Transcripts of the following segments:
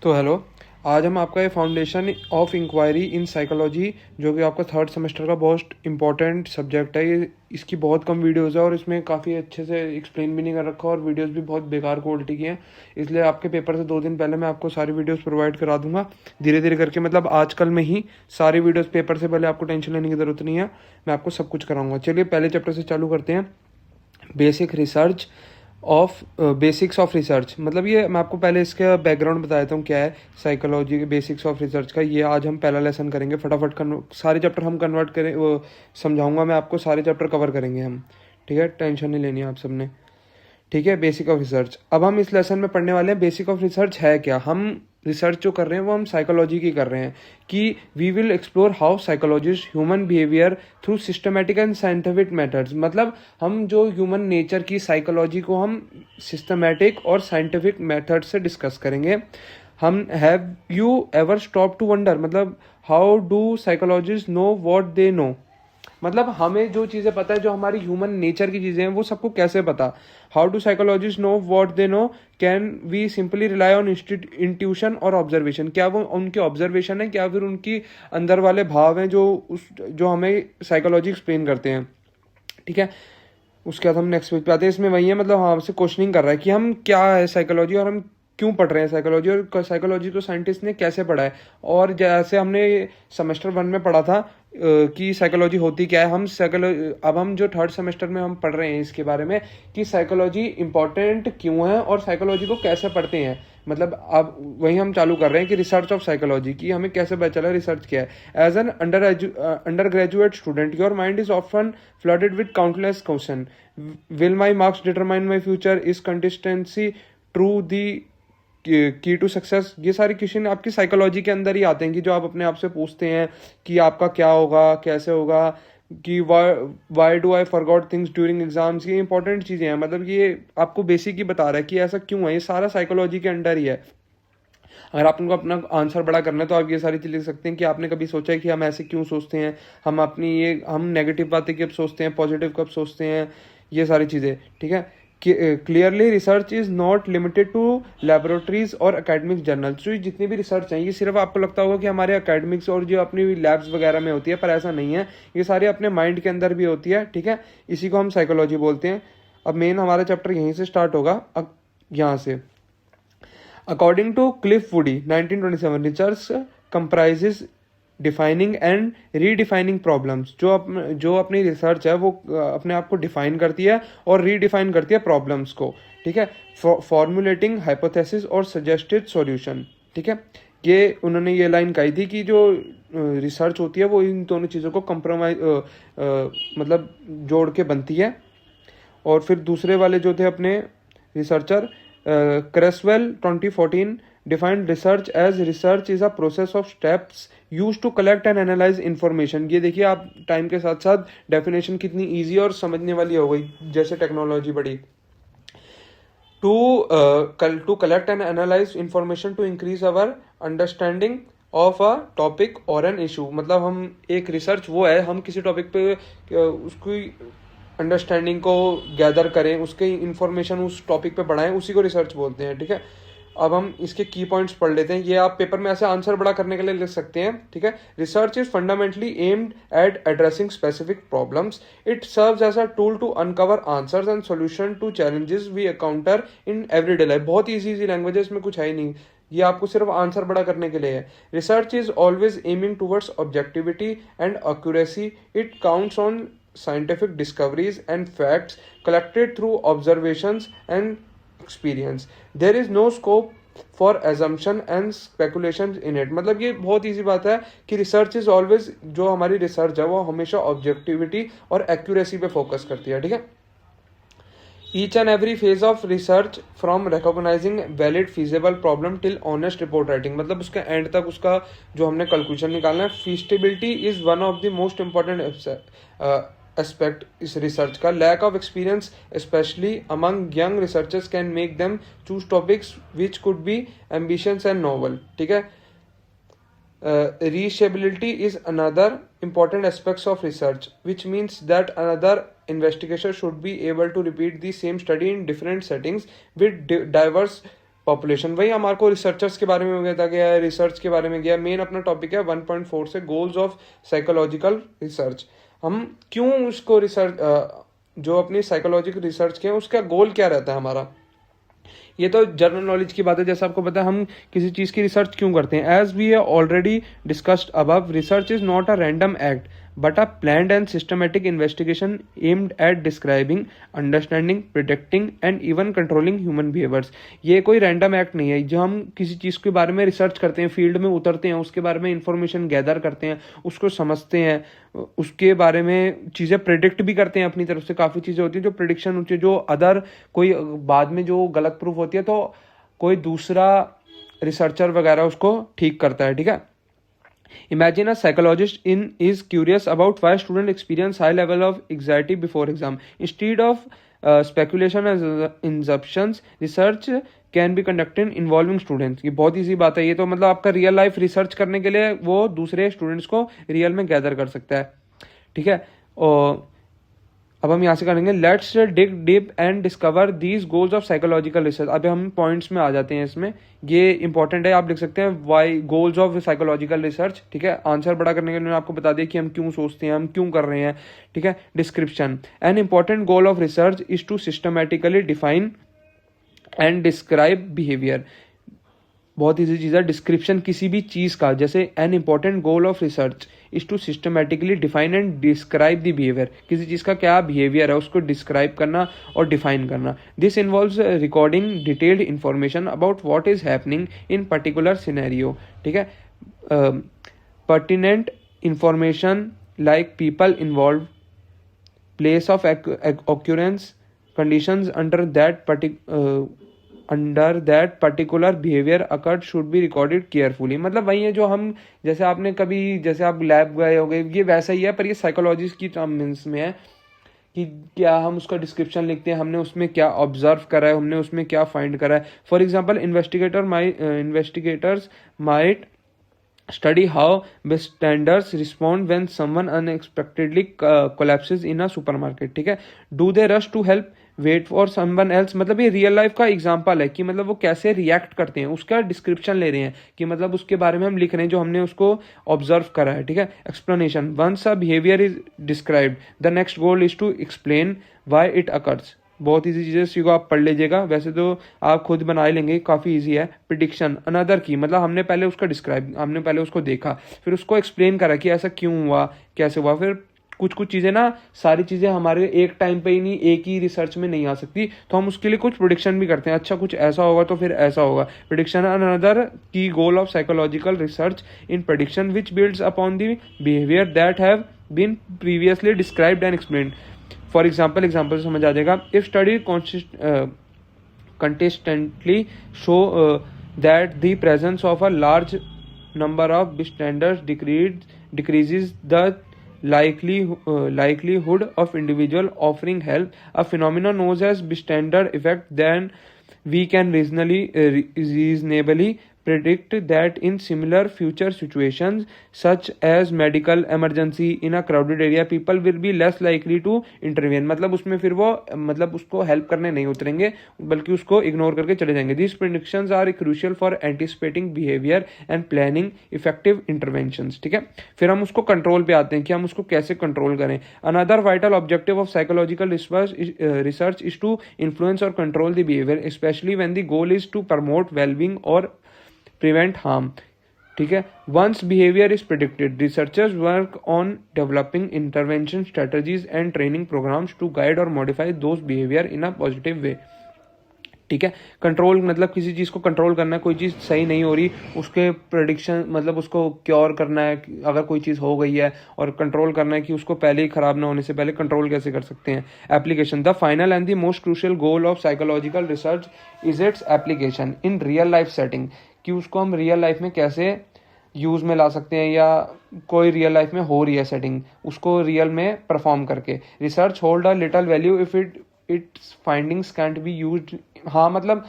तो हेलो। आज हम आपका ये foundation of inquiry in psychology जो कि आपका थर्ड सेमेस्टर का बहुत इंपॉर्टेंट सब्जेक्ट है, ये इसकी बहुत कम वीडियोस है और इसमें काफ़ी अच्छे से एक्सप्लेन भी नहीं कर रखा और वीडियोस भी बहुत बेकार क्वालिटी की हैं। इसलिए आपके पेपर से 2 दिन पहले मैं आपको सारी वीडियोस प्रोवाइड करा दूंगा धीरे धीरे करके, मतलब आजकल में ही सारी वीडियोस। पेपर से पहले आपको टेंशन लेने की ज़रूरत नहीं है, मैं आपको सब कुछ कराऊंगा। चलिए पहले चैप्टर से चालू करते हैं। Basic research of basics of research, मतलब ये मैं आपको पहले इसका बैकग्राउंड बता देता हूँ क्या है साइकोलॉजी के बेसिक्स ऑफ रिसर्च का। ये आज हम पहला लेसन करेंगे। फटाफट सारे चैप्टर हम कन्वर्ट करें, वो समझाऊंगा मैं आपको, सारे चैप्टर कवर करेंगे हम। ठीक है, टेंशन नहीं लेनी है आप सबने। ठीक है, बेसिक ऑफ रिसर्च। अब हम इस लेसन में पढ़ने वाले हैं बेसिक ऑफ रिसर्च है क्या। हम रिसर्च जो कर रहे हैं वो हम साइकोलॉजी की कर रहे हैं कि we will explore how psychologist human behaviour through systematic and scientific methods, मतलब हम जो ह्यूमन नेचर की साइकोलॉजी को हम सिस्टमेटिक और साइंटिफिक मेथड से डिस्कस करेंगे। Hmm have you ever stop to wonder, मतलब how do psychologist know what they know, मतलब हमें जो चीज़ें पता है, जो हमारी ह्यूमन नेचर की चीज़ें हैं, वो सबको कैसे पता। How do psychologist know what they know, can we simply rely on intuition और ऑब्जर्वेशन, क्या वो उनके ऑब्जर्वेशन है, क्या फिर उनकी अंदर वाले भाव हैं जो हमें साइकोलॉजी एक्सप्लेन करते हैं। ठीक है, उसके बाद हम नेक्स्ट पेज पे आते हैं। इसमें वही है, मतलब हमसे क्वेश्चनिंग कर रहा है कि हम क्या है साइकोलॉजी और हम क्यों पढ़ रहे हैं साइकोलॉजी, और साइकोलॉजी को साइंटिस्ट ने कैसे पढ़ा है। और जैसे हमने सेमेस्टर 1 में पढ़ा था कि साइकोलॉजी होती क्या है, अब हम जो थर्ड सेमेस्टर में हम पढ़ रहे हैं इसके बारे में कि साइकोलॉजी इंपॉर्टेंट क्यों है और साइकोलॉजी को कैसे पढ़ते हैं। मतलब अब वही हम चालू कर रहे हैं कि रिसर्च ऑफ साइकोलॉजी की हमें कैसे पता चला रिसर्च क्या है। As an undergraduate student your mind is often flooded with countless question. Will my marks determine my future, is consistency true the key to success. ये सारे क्वेश्चन आपकी साइकोलॉजी के अंदर ही आते हैं कि जो आप अपने आप से पूछते हैं कि आपका क्या होगा, कैसे होगा, कि why do I forgot things during exams. ये इंपॉर्टेंट चीज़ें हैं, मतलब ये आपको बेसिक ही बता रहा है कि ऐसा क्यों है। ये सारा साइकोलॉजी के अंडर ही है। अगर आप उनको अपना आंसर बड़ा करना है तो आप ये सारी चीज़ लिख सकते हैं कि आपने कभी सोचा है कि हम ऐसे क्यों सोचते हैं, हम नेगेटिव बातें कब सोचते हैं, पॉजिटिव कब सोचते हैं, ये सारी चीज़ें। ठीक है, clearly research is not limited to laboratories और एकेडमिक जर्नल्स। जो जितनी भी रिसर्च हैं ये सिर्फ आपको लगता होगा कि हमारे एकेडमिक्स और जो अपनी लैब्स वगैरह में होती है, पर ऐसा नहीं है। ये सारी अपने माइंड के अंदर भी होती है। ठीक है, इसी को हम साइकोलॉजी बोलते हैं। अब मेन हमारा चैप्टर यहीं से स्टार्ट होगा, अब यहाँ से। According to Cliff Woody 1927, research comprises defining and redefining problems. जो अपनी रिसर्च है वो अपने आप को डिफाइन करती है और रीडिफाइन करती है प्रॉब्लम्स को। ठीक है, फॉर्मुलेटिंग हाइपोथेसिस और सजेस्टेड सॉल्यूशन। ठीक है, ये उन्होंने ये लाइन कही थी कि जो रिसर्च होती है वो इन दोनों चीज़ों को कंप्रोमाइज मतलब जोड़ के बनती है। और फिर दूसरे वाले जो थे अपने researcher Creswell 2014 defined research as research is a process of steps use to collect and analyse information. ये देखिए आप टाइम के साथ साथ डेफिनेशन कितनी इजी और समझने वाली हो गई जैसे टेक्नोलॉजी बढ़ी। To collect and analyse information to increase our understanding of a topic और एन इशू, मतलब हम एक रिसर्च वो है, हम किसी टॉपिक पे उसकी अंडरस्टैंडिंग को गैदर करें, उसके इंफॉर्मेशन उस टॉपिक पे बढ़ाएं, उसी को रिसर्च बोलते हैं। ठीक है, अब हम इसके की पॉइंट्स पढ़ लेते हैं। ये आप पेपर में ऐसे आंसर बड़ा करने के लिए लिख सकते हैं। ठीक है, research is fundamentally aimed at addressing specific problems. It serves as a tool to uncover answers and solution to challenges we encounter in everyday life. बहुत ईजी लैंग्वेज है, इसमें कुछ है ही नहीं, ये आपको सिर्फ आंसर बड़ा करने के लिए है। Research is always aiming towards objectivity and accuracy. It counts on scientific discoveries and facts collected through observations and experience. There is no scope for assumption and speculations in it. मतलब ये बहुत easy बात है कि research is always, जो हमारी research है वो हमेशा ऑब्जेक्टिविटी और एक्यूरेसी पे फोकस करती है। ठीक है, each and every phase of research from recognising valid feasible problem till honest report writing, मतलब उसके एंड तक उसका जो हमने कैलकुलेशन निकालना है। Feasibility is one of the most important aspect इस रिसर्च का। Lack of experience specially among young researchers can make them choose topics which could be ambitious and novel. ठीक है, reachability is another important aspect of research, which means that another investigator should be able to repeat the same study in different settings with diverse population, वही हमारे को researchers के बारे में बता गया, रिसर्च के बारे में गया। मेन अपना टॉपिक है 1.4 से गोल्स ऑफ साइकोलॉजिकल रिसर्च। हम क्यों उसको रिसर्च, जो अपनी साइकोलॉजिकल रिसर्च के उसका गोल क्या रहता है हमारा, ये तो जनरल नॉलेज की बात है। जैसे आपको पता है हम किसी चीज़ की रिसर्च क्यों करते हैं। As we already discussed above, research is not a random act but a planned and systematic investigation aimed at describing, understanding, predicting and even controlling human behaviors। ये कोई रैंडम एक्ट नहीं है। जो हम किसी चीज़ के बारे में रिसर्च करते हैं, फील्ड में उतरते हैं, उसके बारे में इंफॉर्मेशन गैदर करते हैं, उसको समझते हैं, उसके बारे में चीज़ें प्रिडिक्ट भी करते हैं अपनी तरफ से। काफ़ी चीज़ें होती हैं जो प्रिडिक्शन होती है, जो अदर कोई बाद में जो गलत प्रूफ होती है तो कोई दूसरा रिसर्चर वगैरह उसको ठीक करता है, ठीक है। Imagine a psychologist is curious about why students experience high level of anxiety before exam. Instead of speculation and assumptions, research can be conducted involving students। ये बहुत ईजी बात है। ये तो मतलब आपका रियल लाइफ रिसर्च करने के लिए वो दूसरे स्टूडेंट्स को रियल में गैदर कर सकता है, ठीक है। और अब हम यहाँ से करेंगे let's dig deep and discover these goals of psychological research. अभी हम पॉइंट्स में आ जाते हैं इसमें, ये इंपॉर्टेंट है। आप लिख सकते हैं why goals of psychological research, ठीक है। आंसर बड़ा करने के लिए मैंने आपको बता दिया कि हम क्यों सोचते हैं, हम क्यों कर रहे हैं, ठीक है। Description, an important goal of research is to systematically define and describe behaviour. बहुत ईजी चीज़ है डिस्क्रिप्शन किसी भी चीज़ का। जैसे an important goal of research is to systematically define and describe the behaviour. किसी चीज़ का क्या बिहेवियर है उसको डिस्क्राइब करना और डिफाइन करना। This involves recording detailed information about what is happening in particular scenario, ठीक है। Pertinent information like people involve, place of occurrence, conditions under that particular behavior occurred should be recorded carefully। मतलब वही है जो हम, जैसे आपने कभी, जैसे आप लैब गए हो गए, ये वैसा ही है पर ये साइकोलॉजी की टर्म्स में है कि क्या हम उसका डिस्क्रिप्शन लिखते हैं, हमने उसमें क्या ऑब्जर्व करा है, हमने उसमें क्या फाइंड करा है। For example investigators might study how bystanders respond when someone unexpectedly collapses in a supermarket, ठीक है। do they rush to help, wait for someone else। मतलब ये रियल लाइफ का एग्जांपल है कि मतलब वो कैसे रिएक्ट करते हैं, उसका डिस्क्रिप्शन ले रहे हैं कि मतलब उसके बारे में हम लिख रहे हैं जो हमने उसको ऑब्जर्व करा है, ठीक है। Explanation, once a behaviour is described the next goal is to explain why it occurs. बहुत इजी चीज़ है, इसी को आप पढ़ लीजिएगा, वैसे तो आप खुद बना ही लेंगे, काफ़ी इजी है। प्रिडिक्शन, अनदर की, मतलब हमने पहले उसका डिस्क्राइब, हमने पहले उसको देखा, फिर उसको एक्सप्लेन करा कि ऐसा क्यों हुआ, कैसे हुआ। फिर कुछ कुछ चीज़ें ना, सारी चीज़ें हमारे एक टाइम पे ही नहीं, एक ही रिसर्च में नहीं आ सकती, तो हम उसके लिए कुछ प्रिडिक्शन भी करते हैं। अच्छा कुछ ऐसा होगा तो फिर ऐसा होगा। Prediction, another key goal of psychological research in prediction which builds upon the behaviour that have been previously described and explained. For example से समझ आ जाएगा। If study consistently show that the presence of a large number of bystanders decreases the likelihood of individual offering help, a phenomenon known as bystander effect, then we can reasonably predict that in similar future situations such as medical emergency in a crowded area people will be less likely to intervene। मतलब उसमें फिर वो मतलब उसको help करने नहीं उतरेंगे बल्कि उसको इग्नोर करके चले जाएंगे। These predictions are crucial for anticipating behavior and planning effective interventions, ठीक है। फिर हम उसको कंट्रोल पे आते हैं कि हम उसको कैसे कंट्रोल करें। Another vital objective of psychological research is to influence or control the behavior, especially when the goal is to promote well-being or prevent harm, ठीक है। once behavior is predicted, researchers work on developing intervention strategies and training programs to guide or modify those behavior in a positive way, ठीक है। Control मतलब किसी चीज़ को control करना है, कोई चीज़ सही नहीं हो रही, उसके प्रेडिक्शन मतलब उसको क्योर करना है अगर कोई चीज़ हो गई है, और कंट्रोल करना है कि उसको पहले ही ख़राब ना होने से पहले कंट्रोल कैसे कर सकते हैं। Application, the final and the most crucial goal of psychological research is its application in real life setting, कि उसको हम रियल लाइफ में कैसे यूज़ में ला सकते हैं, या कोई रियल लाइफ में हो रही है सेटिंग उसको रियल में परफॉर्म करके। Research hold a little value if it's findings cantt be used. हाँ मतलब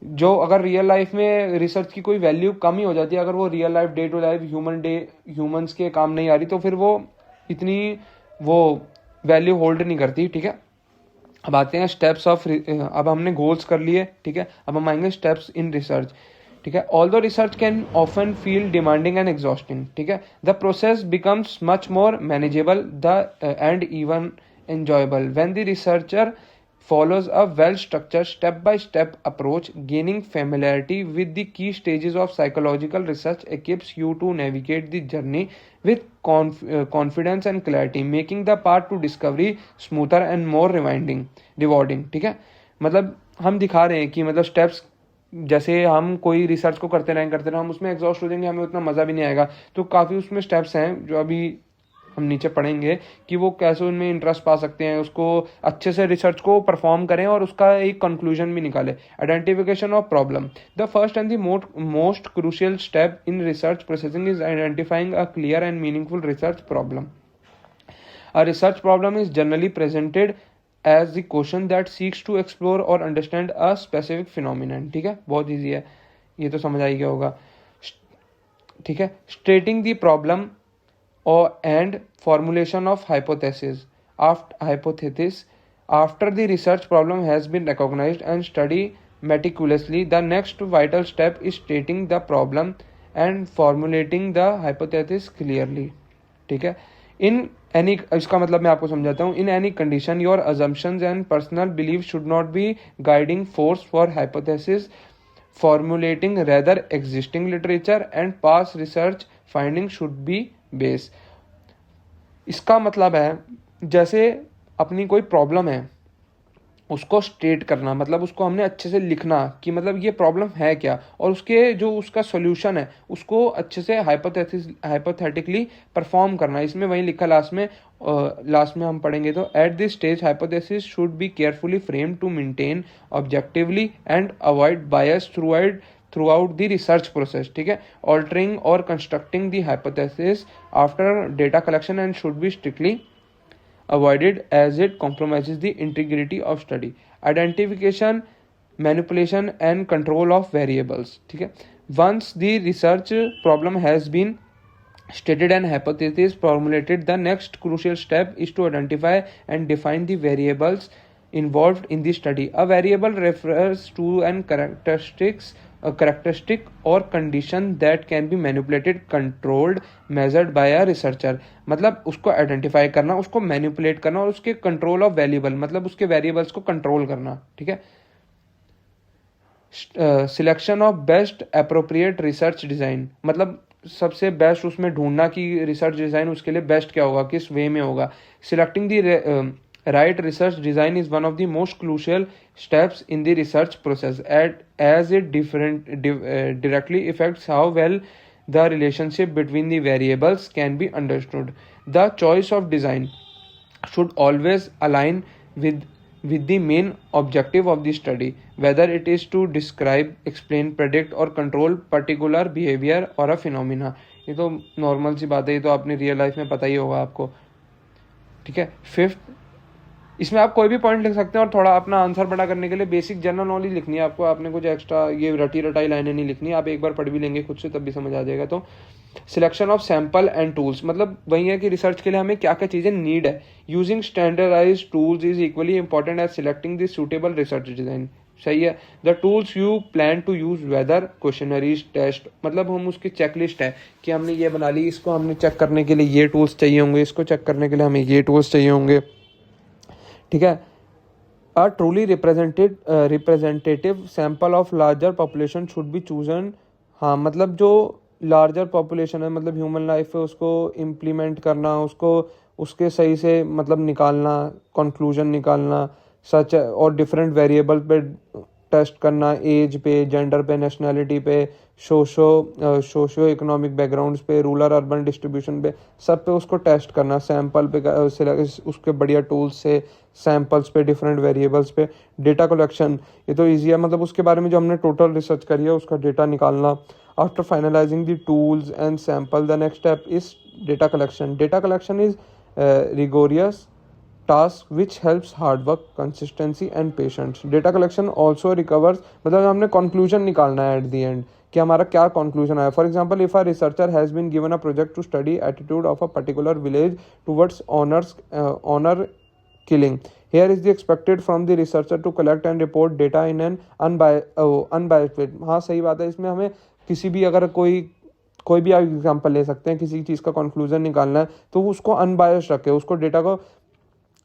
जो अगर रियल लाइफ में रिसर्च की कोई वैल्यू कम ही हो जाती है, अगर वो real life day to life humans के काम नहीं आ रही, तो फिर वो इतनी वो वैल्यू होल्ड नहीं करती, ठीक है। अब आते हैं स्टेप्स ऑफ, अब हमने गोल्स कर लिए, ठीक है, अब हम आएंगे स्टेप्स इन रिसर्च, ठीक है। Although research can often feel demanding and exhausting, ठीक है, the process becomes much more manageable the end even enjoyable when the researcher follows a well-structured step-by-step approach. Gaining familiarity with the key stages of psychological research equips you to navigate the journey with confidence and clarity, making the path to discovery smoother and more rewarding, ठीक है। मतलब हम दिखा रहे हैं कि मतलब steps, जैसे हम कोई रिसर्च को करते रहें हम उसमें एग्जॉस्ट हो जाएंगे, हमें उतना मज़ा भी नहीं आएगा। तो काफ़ी उसमें स्टेप्स हैं जो अभी हम नीचे पढ़ेंगे कि वो कैसे उनमें इंटरेस्ट पा सकते हैं, उसको अच्छे से रिसर्च को परफॉर्म करें और उसका एक कंक्लूजन भी निकाले। Identification of problem, the first and the most crucial step in research processing is identifying a clear and meaningful research problem. A research problem is generally presented as the question that seeks to explore और understand a specific phenomenon, ठीक है, बहुत easy है, ये तो समझ आ ही गया होगा, ठीक है। Stating the problem or and formulation of hypothesis. After the research problem has been recognized and studied meticulously, the next vital step is stating the problem and formulating the hypothesis clearly, ठीक है। In any, इसका मतलब मैं आपको समझाता हूँ, in any condition your assumptions and personal belief should not be guiding force for hypothesis formulating, rather existing literature and past research findings should be base. इसका मतलब है जैसे अपनी कोई प्रॉब्लम है उसको स्टेट करना, मतलब उसको हमने अच्छे से लिखना कि मतलब ये प्रॉब्लम है क्या, और उसके जो उसका सॉल्यूशन है उसको अच्छे से हाइपोथेटिकली परफॉर्म करना। इसमें वही लिखा लास्ट में हम पढ़ेंगे। तो at this stage hypothesis should be carefully frame to maintain objectively and avoid bias throughout the research process, ठीक है। altering or constructing the hypothesis after data collection and should be strictly avoided as it compromises the integrity of study. Identification, manipulation and control of variables, ठीक है। once the research problem has been stated and hypothesis formulated, the next crucial step is to identify and define the variables involved in the study. A variable refers to an characteristic or condition that can be manipulated, controlled, measured by a researcher. मतलब उसको identify करना, उसको manipulate करना और उसके control of variable, मतलब उसके variables को कंट्रोल करना, ठीक है। Selection of best appropriate research design, मतलब सबसे बेस्ट उसमें ढूंढना कि रिसर्च डिजाइन उसके लिए बेस्ट क्या होगा, किस वे में होगा। Selecting the right research design is one of the most crucial steps in the research process, as it directly affects how well the relationship between the variables can be understood. The choice of design should always align with the main objective of the study, whether it is to describe, explain, predict or control particular behavior or a phenomena. ये तो normal सी बात है, ये तो अपनी real life में पता ही होगा आपको, ठीक है। फिफ्थ, इसमें आप कोई भी पॉइंट लिख सकते हैं और थोड़ा अपना आंसर बड़ा करने के लिए बेसिक जनरल नॉलेज लिखनी है आपको, आपने कुछ एक्स्ट्रा ये रटी रटाई लाइनें नहीं लिखनी, आप एक बार पढ़ भी लेंगे खुद से तब भी समझ आ जाएगा। तो selection of sample and tools, मतलब वही है कि रिसर्च के लिए हमें क्या क्या चीज़ें नीड है। Using standardised tools is equally important as selecting the suitable research design, सही है। The tools you plan to use, whether questionnaires, test, मतलब हम उसकी चेकलिस्ट है कि हमने ये बना ली, इसको हमने चेक करने के लिए ये टूल्स चाहिए होंगे, इसको चेक करने के लिए हमें ये टूल्स चाहिए होंगे, ठीक है। A truly representative sample of larger population should be chosen, हाँ मतलब जो लार्जर पॉपुलेशन है, मतलब ह्यूमन लाइफ है, उसको इम्प्लीमेंट करना, उसको उसके सही से मतलब निकालना, कंक्लूजन निकालना, सच और डिफरेंट वेरिएबल पे टेस्ट करना, एज पे, जेंडर पे, नेशनैलिटी पे, सोशो इकोनॉमिक बैकग्राउंड्स पे, रूरल अर्बन डिस्ट्रीब्यूशन पे, सब पे उसको टेस्ट करना, सैंपल पे उसके बढ़िया टूल्स से, सैंपल्स पे, डिफरेंट वेरिएबल्स पे। डेटा कलेक्शन, ये तो ईजी है, मतलब उसके बारे में जो हमने टोटल रिसर्च करी है उसका डेटा निकालना। After finalising the tools and sample, the next step is data collection. Data collection is rigorous task which helps hard work, consistency and patience. Data collection also recovers, मतलब हमने conclusion निकालना है at the end कि हमारा क्या conclusion आया। For example, if a researcher has been given a project to study attitude of a particular village towards honor killing. Here is the expected from the researcher to collect and report data in an unbiased way. हाँ सही बात है, इसमें हमें किसी भी अगर कोई भी आप एग्जांपल ले सकते हैं, किसी चीज़ का कंक्लूजन निकालना है तो उसको अनबायस्ड रखे, उसको डेटा को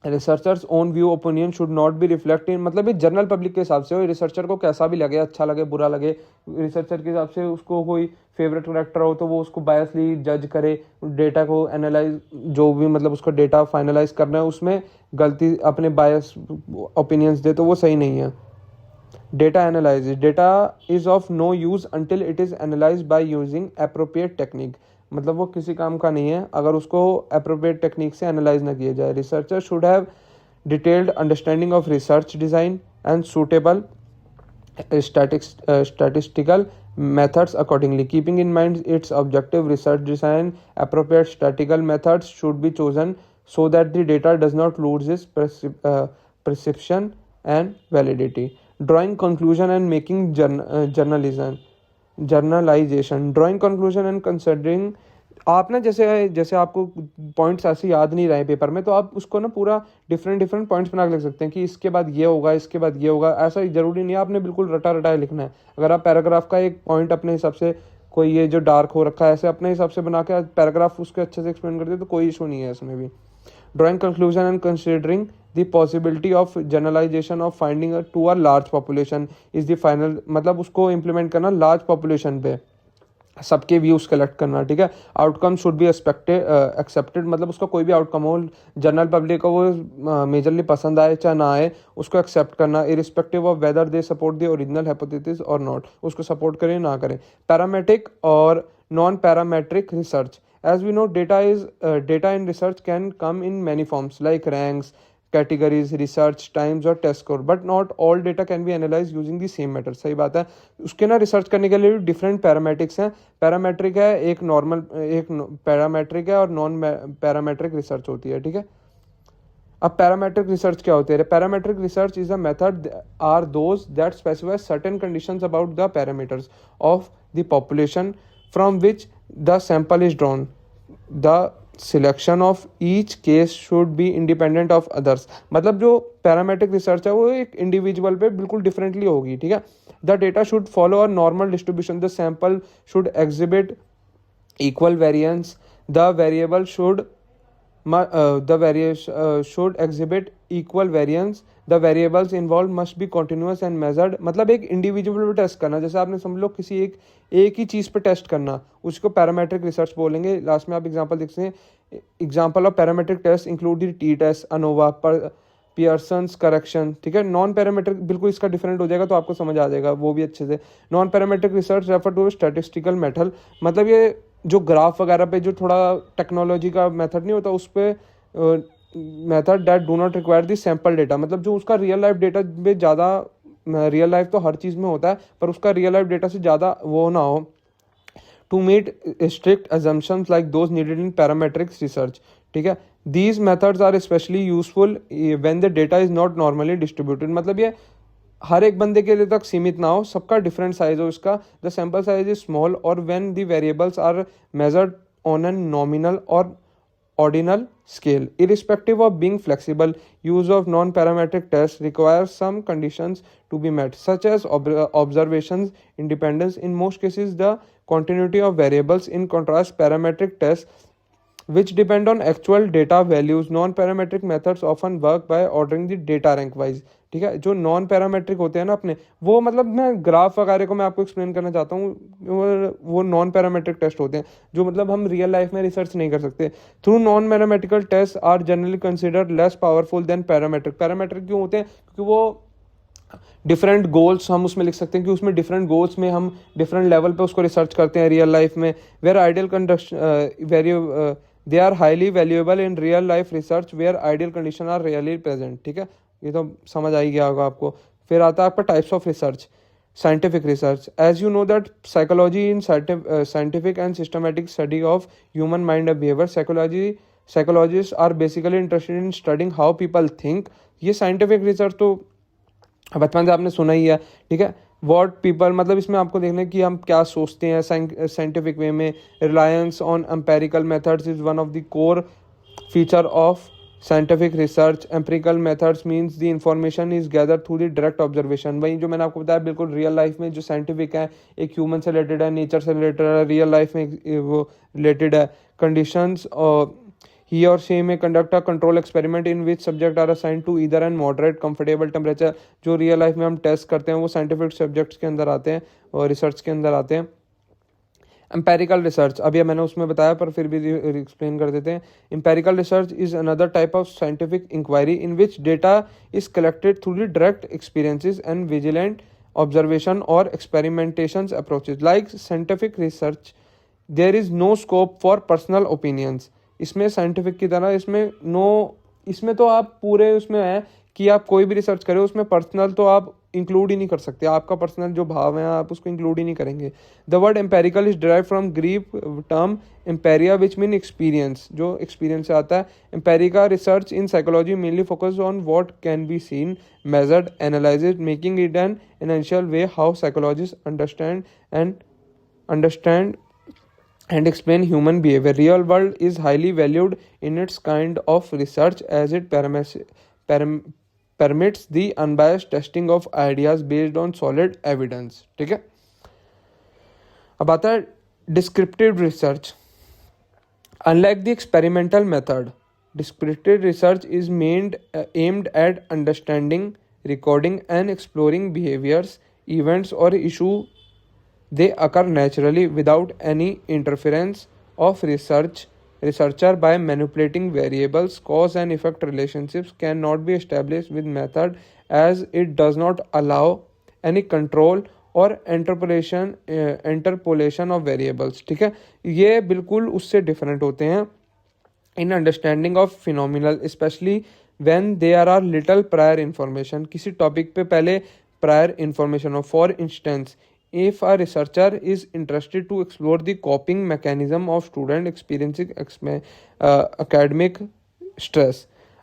researchers own view opinion should not be reflect in, मतलब ये जनरल पब्लिक के हिसाब से हो, रिसर्चर को कैसा भी लगे, अच्छा लगे बुरा लगे, रिसर्चर के हिसाब से उसको कोई फेवरेट करेक्टर हो तो वो उसको बायसली जज करे, डेटा को एनालाइज, जो भी मतलब उसको डेटा फाइनलाइज करना है उसमें गलती अपने बायस ओपिनियंस दे, तो वो सही नहीं है. Data analysis. Data is of no use until it is analyse by using appropriate technique. मतलब वो किसी काम का नहीं है अगर उसको एप्रोप्रिएट टेक्निक से एनालाइज ना किया जाए. Researcher should have detailed understanding of research design and suitable statistical methods accordingly. Keeping in mind its objective, research design appropriate statistical methods should be chosen so that the data does not lose its perception and validity. Drawing conclusion and making journalization. Drawing conclusion and considering, आप ना जैसे आपको points ऐसे याद नहीं रहे paper में, तो आप उसको ना पूरा डिफरेंट पॉइंट्स बना के लिख सकते हैं कि इसके बाद ये होगा, इसके बाद ये होगा. ऐसा जरूरी नहीं है आपने बिल्कुल रटा लिखना है. अगर आप पैराग्राफ का एक पॉइंट अपने हिसाब से, कोई ये जो डार्क हो रखा है ऐसे अपने हिसाब से बना के पैराग्राफ उसके अच्छे से एक्सप्लेन कर दे तो कोई इशू नहीं है इसमें भी. Drawing conclusion and considering the possibility of generalisation of finding to a large population is the final, मतलब उसको इम्प्लीमेंट करना लार्ज पॉपुलेशन पे, सबके व्यूज कलेक्ट करना. ठीक है. आउटकम शुड बी एक्सेप्टेड, मतलब उसका कोई भी आउटकम हो, जनरल पब्लिक को वो मेजरली पसंद आए चाहे ना आए, उसको एक्सेप्ट करना irrespective of whether they support the original hypothesis और नॉट, उसको सपोर्ट करें ना करें. पैरामेट्रिक और non parametric research. As we know data in research can come in many forms like ranks, categories, research times और test score, but not all data can be analyse using the same method. सही बात है. उसके ना research करने के लिए भी डिफरेंट पैरामेट्रिक्स हैं. पैरामेट्रिक है एक नॉर्मल, एक पैरामेट्रिक है और नॉन पैरामेट्रिक रिसर्च होती है. ठीक है. अब पैरामेट्रिक रिसर्च क्या होती है? Parametric research is a method are those that specify certain conditions about the parameters of the population from which the sample is drawn. The selection of each case should be independent of others. मतलब जो parametric research है वो एक individual पे बिल्कुल differently होगी. ठीक है. The data should follow a normal distribution. The sample should exhibit equal variance. The variable should should exhibit equal variance. The variables involved must be continuous and measured. मतलब एक इंडिविजुअल पे test करना, जैसे आपने समझ लो किसी एक ही चीज़ पे टेस्ट करना, उसको पैरामेट्रिक रिसर्च बोलेंगे. लास्ट में आप एग्जांपल देखते हैं. Example of parametric test include the t test, ANOVA, Pearson's correction. ठीक है. नॉन पैरामेट्रिक बिल्कुल इसका डिफरेंट हो जाएगा तो आपको समझ आ जाएगा वो भी अच्छे से. Non parametric research refer to statistical method. मतलब ये जो ग्राफ वगैरह पे जो थोड़ा टेक्नोलॉजी का मेथड नहीं होता, उस पर method that do not require the sample data. मतलब जो उसका रियल लाइफ डेटा में ज़्यादा, रियल लाइफ तो हर चीज़ में होता है पर उसका रियल लाइफ डेटा से ज़्यादा वो ना हो, to meet strict assumptions like those needed in parametric research. ठीक है. These methods are especially useful when the data is not normally distributed. मतलब ये हर एक बंदे के लिए तक सीमित ना हो, सबका डिफरेंट साइज हो इसका. The sample size is small और when the variables are measured on an nominal और ordinal scale. Irrespective of being flexible, use of non-parametric tests requires some conditions to be met, such as observations independence. In most cases, the continuity of variables. In contrast, parametric tests which depend on actual data values. Non-parametric methods often work by ordering the data rank wise. ठीक है. जो non parametric होते हैं ना अपने, वो मतलब मैं ग्राफ वगैरह को मैं आपको एक्सप्लेन करना चाहता हूँ, वो नॉन पैरामेट्रिक टेस्ट होते हैं जो मतलब हम रियल लाइफ में रिसर्च नहीं कर सकते. Through non parametrical test are generally considered less powerful than parametric. Parametric क्यों होते हैं? क्योंकि वो डिफरेंट गोल्स हम उसमें लिख सकते हैं कि उसमें डिफरेंट गोल्स में हम डिफरेंट लेवल पे उसको रिसर्च करते हैं रियल लाइफ में. Where ideal condition they are highly valuable in real life research where ideal condition are really present. ठीक है. ये तो समझ आ ही गया होगा आपको. फिर आता है आपका types of research. Scientific research. As you know that psychology in scientific and systematic study of human mind and behaviour. Psychologist are basically interested in studying how people think. ये साइंटिफिक रिसर्च तो बचपन से आपने सुना ही है. ठीक है. What people, मतलब इसमें आपको देखना है कि हम क्या सोचते हैं साइंटिफिक वे में. Reliance on empirical methods is one of the core feature of scientific research empirical methods means the information is gather through the direct observation. वही जो मैंने आपको बताया बिल्कुल रियल लाइफ में जो साइंटिफिक है, एक ह्यूमन से रिलेटेड है, नेचर से रिलेटेड है, रियल लाइफ में वो रिलेटेड है। कंडीशंस और he or she may conduct a control experiment in which subject are assigned to either an moderate comfortable temperature। जो रियल लाइफ में हम टेस्ट करते हैं वो साइंटिफिक सब्जेक्ट्स के अंदर आते हैं और रिसर्च के अंदर आते हैं। एम्पेरिकल रिसर्च अभी मैंने उसमें बताया पर फिर भी एक्सप्लेन कर देते हैं। Empirical research is another type of scientific inquiry in which data is collected through the direct experiences and vigilant observation और experimentation approaches. Like scientific research there is no scope for personal opinions. इसमें scientific की तरह इसमें तो आप पूरे उसमें है कि आप कोई भी रिसर्च करें उसमें पर्सनल तो आप इंक्लूड ही नहीं कर सकते, आपका पर्सनल जो भाव है आप उसको इंक्लूड ही नहीं करेंगे। The word empirical is derive from Greek term empeiria which mean experience, जो एक्सपीरियंस से आता है। Empirical research in psychology mainly focus on what can be seen measured analysed making it an essential way how psychologist understand and explain human behavior. Real world is highly valued in its kind of research as it permits the unbiased testing of ideas based on solid evidence। ठीक है, अब आता है descriptive research। Unlike the experimental method, descriptive research is aimed at understanding, recording and exploring behaviors, events or issues. They occur naturally without any interference of researcher by manipulating variables. Cause and effect relationships cannot be established with method as it does not allow any control or interpolation of variables। ठीक है, ये बिल्कुल उससे different होते हैं। In understanding of phenomenal especially when there are little prior information, किसी topic पे पहले prior information हो। For instance, if a researcher is interested to explore the coping mechanism of student experiencing academic stress,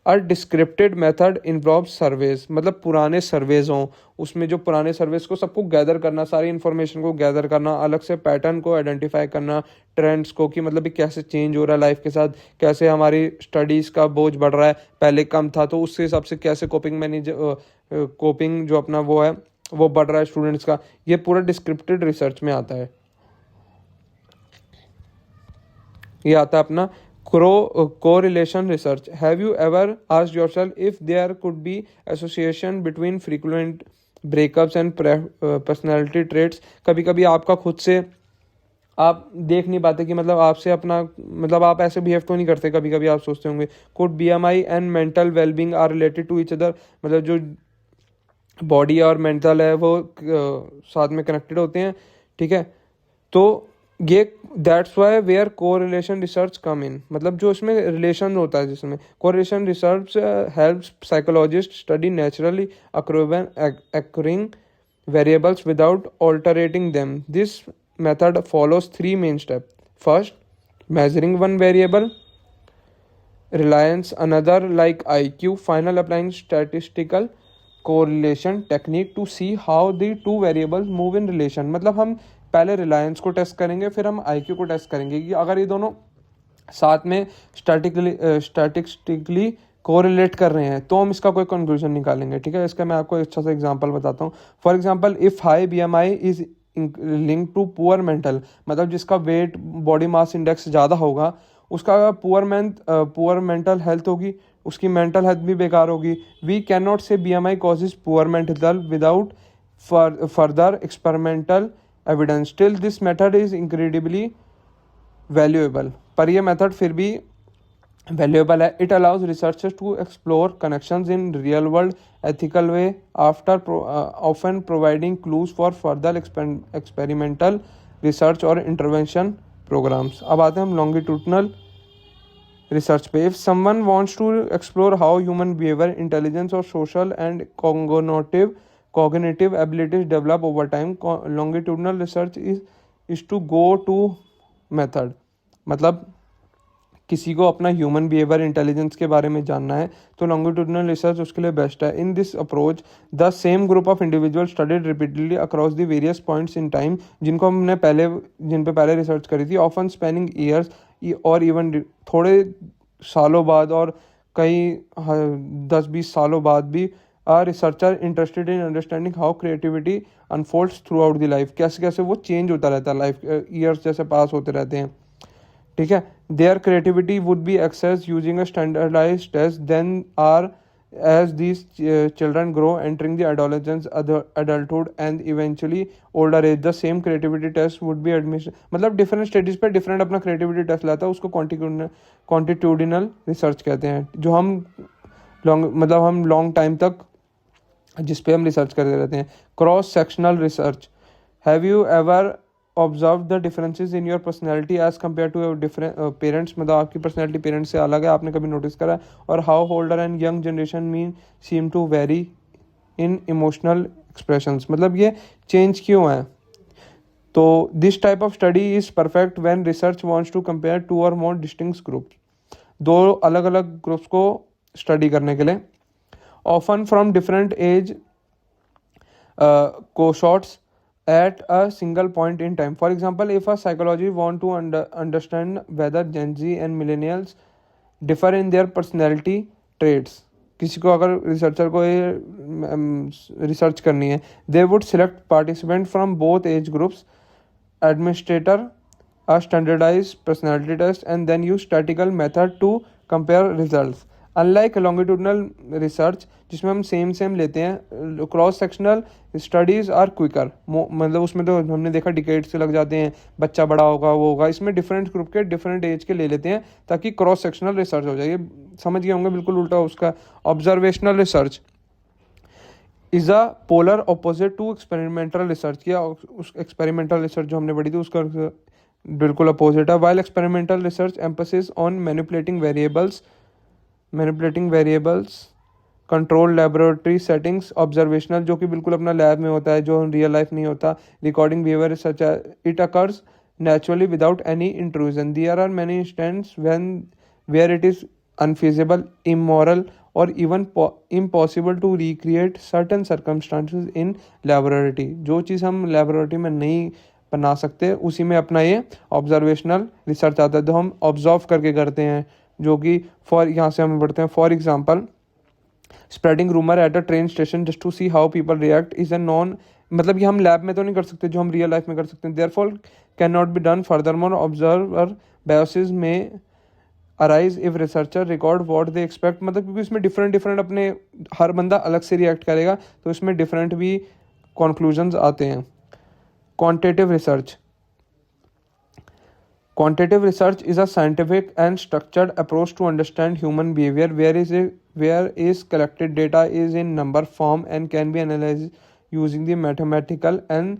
a descriptive method involves surveys। मतलब पुराने surveys हों, उसमें जो पुराने सर्वेज को सबको गैदर करना, सारी इन्फॉर्मेशन को गैदर करना, अलग से पैटर्न को आइडेंटिफाई करना, ट्रेंड्स को कि मतलब कैसे चेंज हो रहा है लाइफ के साथ, कैसे हमारी स्टडीज़ का बोझ बढ़ रहा है, पहले कम था तो उसके हिसाब से कैसे कोपिंग जो अपना वो है वो बढ़ रहा है स्टूडेंट्स का। ये पूरा डिस्क्रिप्टिव रिसर्च में आता है। ये आता है अपना correlation research। Have you ever asked yourself if there could be association between frequent breakups and personality traits? कभी कभी आपका खुद से आप देख नहीं पाते कि मतलब आपसे अपना मतलब आप ऐसे बिहेव तो नहीं करते, कभी कभी आप सोचते होंगे could BMI and mental well-being are related to each other। मतलब जो बॉडी और मेंटल है वो साथ में कनेक्टेड होते हैं। ठीक है, तो ये that's why where correlation research come in. मतलब जो इसमें रिलेशन होता है, जिसमें correlation research helps psychologist study naturally occurring variables without altering them. This method follows 3 main step. First, measuring one variable, reliance another like IQ, final applying statistical correlation technique to see how the two variables move in relation। मतलब हम पहले रिलायंस को test करेंगे फिर हम IQ को test करेंगे कि अगर ये दोनों साथ में स्टैटिस्टिकली कोरिलेट कर रहे हैं तो हम इसका कोई कंक्लूजन निकालेंगे। ठीक है, इसका मैं आपको अच्छा सा एग्जांपल बताता हूँ। For example, if high BMI is link to poor mental, मतलब जिसका वेट बॉडी मास इंडेक्स ज़्यादा होगा उसका पुअर मेंटल हेल्थ होगी, उसकी मेंटल हेल्थ भी बेकार होगी। We can not say BMI causes poor mental without further experimental evidence. Still this method is incredibly valuable. पर यह मेथड फिर भी वैल्यूएबल है। It allows researchers to explore connections in real world ethical way after often providing clues for further experimental research और intervention programmes. अब आते हैं हम लॉन्गिट्यूडनल रिसर्च पे। If someone wants to explore how human behaviour, intelligence और social and cognitive abilities develop over time, longitudinal research is to go to method। मतलब किसी को अपना ह्यूमन बिहेवियर, इंटेलिजेंस के बारे में जानना है तो लॉन्गिट्यूडनल रिसर्च उसके लिए बेस्ट है। In this approach the same group of individual studied repeatedly across the various points in time, जिन पे पहले रिसर्च करी थी, ऑफन स्पैनिंग ईयर्स और इवन थोड़े सालों बाद और कई 10-20 सालों बाद भी a researcher interested in understanding how creativity unfolds throughout the life, कैसे कैसे वो चेंज होता रहता है, लाइफ ईयर्स जैसे पास होते रहते हैं, ठीक है। Their creativity would be access using a standardised test then are as these children grow entering the adolescence, adulthood and eventually older age, the same creativity test would be admission, मतलब different stages पे different अपना creativity test लाता है, उसको क्वांटिट्यूडिनल research कहते हैं, जो हम लॉन्ग टाइम तक जिस पे हम रिसर्च करते रहते हैं। Cross sectional research, have you ever observe the differences in your personality as compare to your different parents, मतलब आपकी पर्सनैलिटी पेरेंट्स से अलग है, आपने कभी नोटिस करा है? और how older and young generation mean seem to vary in emotional expressions, मतलब ये चेंज क्यों है? तो this type of study is perfect when research wants to compare two और मोर डिस्टिंक्ट ग्रुप्स, दो अलग अलग ग्रुप्स को स्टडी करने के लिए, often from different age cohorts at a single point in time. For example, if a psychology want to understand whether Gen Z and millennials differ in their personality traits, किसी को अगर researcher को ये research करनी है, they would select participant from both age groups, administer a standardized personality test and then use statistical method to compare results. Unlike longitudinal research जिसमें हम same लेते हैं, cross sectional studies are quicker, मतलब उसमें तो हमने देखा डिकेड से लग जाते हैं, बच्चा बड़ा होगा वो होगा, इसमें डिफरेंट ग्रुप के डिफरेंट एज के ले लेते हैं ताकि क्रॉस सेक्शनल रिसर्च हो जाए। ये समझ गए होंगे, बिल्कुल उल्टा उसका। Observational research is a polar opposite to experimental research, किया उस एक्सपेरिमेंटल रिसर्च जो हमने पढ़ी थी उसका बिल्कुल अपोजिट है। While experimental research emphasis on manipulating variables control laboratory settings, observational जो कि बिल्कुल अपना लैब में होता है, जो रियल लाइफ नहीं होता। Recording behaviour such it occurs naturally without any intrusion, there are many instance where it is unfeasible, immoral और even impossible to recreate certain circumstances in laboratory, जो चीज़ हम लेबोरेटरी में नहीं बना सकते उसी में अपना ये ऑब्जर्वेशनल रिसर्च आता है, तो हम ऑब्जर्व करके करते हैं, जो कि यहाँ से हम पढ़ते हैं। For example, spreading rumour at a train station just to see how people react is a non, मतलब ये हम लैब में तो नहीं कर सकते जो हम रियल लाइफ में कर सकते हैं, therefore can not be done. Furthermore observer biases में arise if researcher record what they expect, मतलब क्योंकि इसमें डिफरेंट अपने हर बंदा अलग से रिएक्ट करेगा तो इसमें डिफरेंट भी कंक्लूजन्स आते हैं। Quantitative research, quantitative research is a scientific and structured approach to understand human behavior where is collected data is in number form and can be analyzed using the mathematical and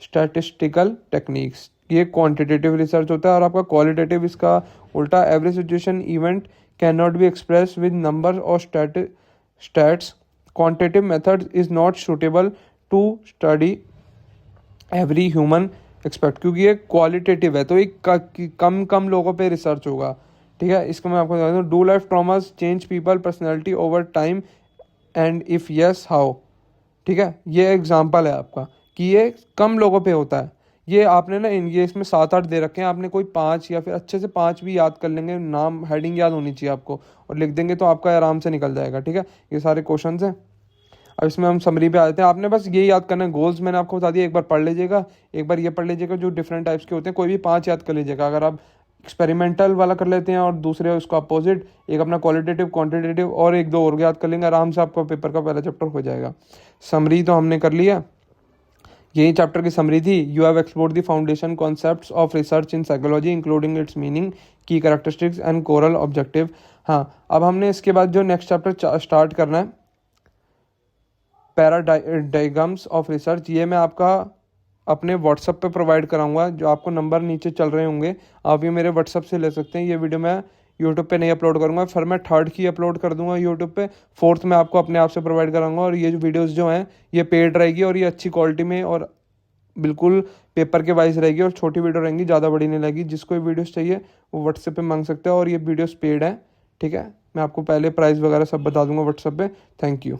statistical techniques. ये quantitative research होता है। और आपका qualitative इसका उल्टा, every situation event cannot be expressed with number or stats. Quantitative method is not suitable to study every human expect, क्योंकि ये qualitative है तो एक कम लोगों पे रिसर्च होगा, ठीक है। इसको मैं आपको बता दूँ, do life traumas change people personality over time and if yes how, ठीक है। ये एग्जांपल है आपका कि ये कम लोगों पे होता है। ये आपने ना ये इसमें 7-8 दे रखे हैं, आपने कोई 5 या फिर अच्छे से 5 भी याद कर लेंगे, नाम हेडिंग याद होनी चाहिए आपको, और लिख देंगे तो आपका आराम से निकल जाएगा, ठीक है। ये सारे क्वेश्चन हैं। अब इसमें हम समरी पे आ जाते हैं। आपने बस ये याद करना है, गोल्स मैंने आपको बता दिया, एक बार पढ़ लीजिएगा, एक बार ये पढ़ लीजिएगा जो डिफरेंट टाइप्स के होते हैं, कोई भी 5 याद कर लीजिएगा। अगर आप एक्सपेरिमेंटल वाला कर लेते हैं और दूसरे उसका अपोजिट, एक अपना क्वालिटेटिव क्वांटिटेटिव और 1-2 और याद कर लेंगे, आराम से आपका पेपर का पहला चैप्टर हो जाएगा। समरी तो हमने कर लिया, यही चैप्टर की समरी थी। You have explored the foundation concepts of research in psychology including it's meaning, की कैरेक्टरिस्टिक्स एंड कोरल ऑब्जेक्टिव। हाँ, अब हमने इसके बाद जो नेक्स्ट चैप्टर स्टार्ट करना है, पैराडाइग्राम्स ऑफ रिसर्च, ये मैं आपका अपने व्हाट्सएप पे प्रोवाइड कराऊंगा, जो आपको नंबर नीचे चल रहे होंगे, आप ये मेरे व्हाट्सएप से ले सकते हैं। ये वीडियो मैं यूट्यूब पे नहीं अपलोड करूंगा, फिर मैं 3rd की अपलोड कर दूंगा यूट्यूब पे, 4th मैं आपको अपने आप से प्रोवाइड कराऊंगा। और ये जो वीडियोस जो हैं ये पेड रहेगी और ये अच्छी क्वालिटी में और बिल्कुल पेपर के वाइज रहेगी और छोटी वीडियो रहेंगी, ज़्यादा बड़ी नहीं लगेगी। जिसको ये वीडियोस चाहिए वो व्हाट्सएप पे मांग सकते हैं और ये वीडियोस पेड है, ठीक है। मैं आपको पहले प्राइस वगैरह सब बता दूंगा व्हाट्सएप पे। Thank you.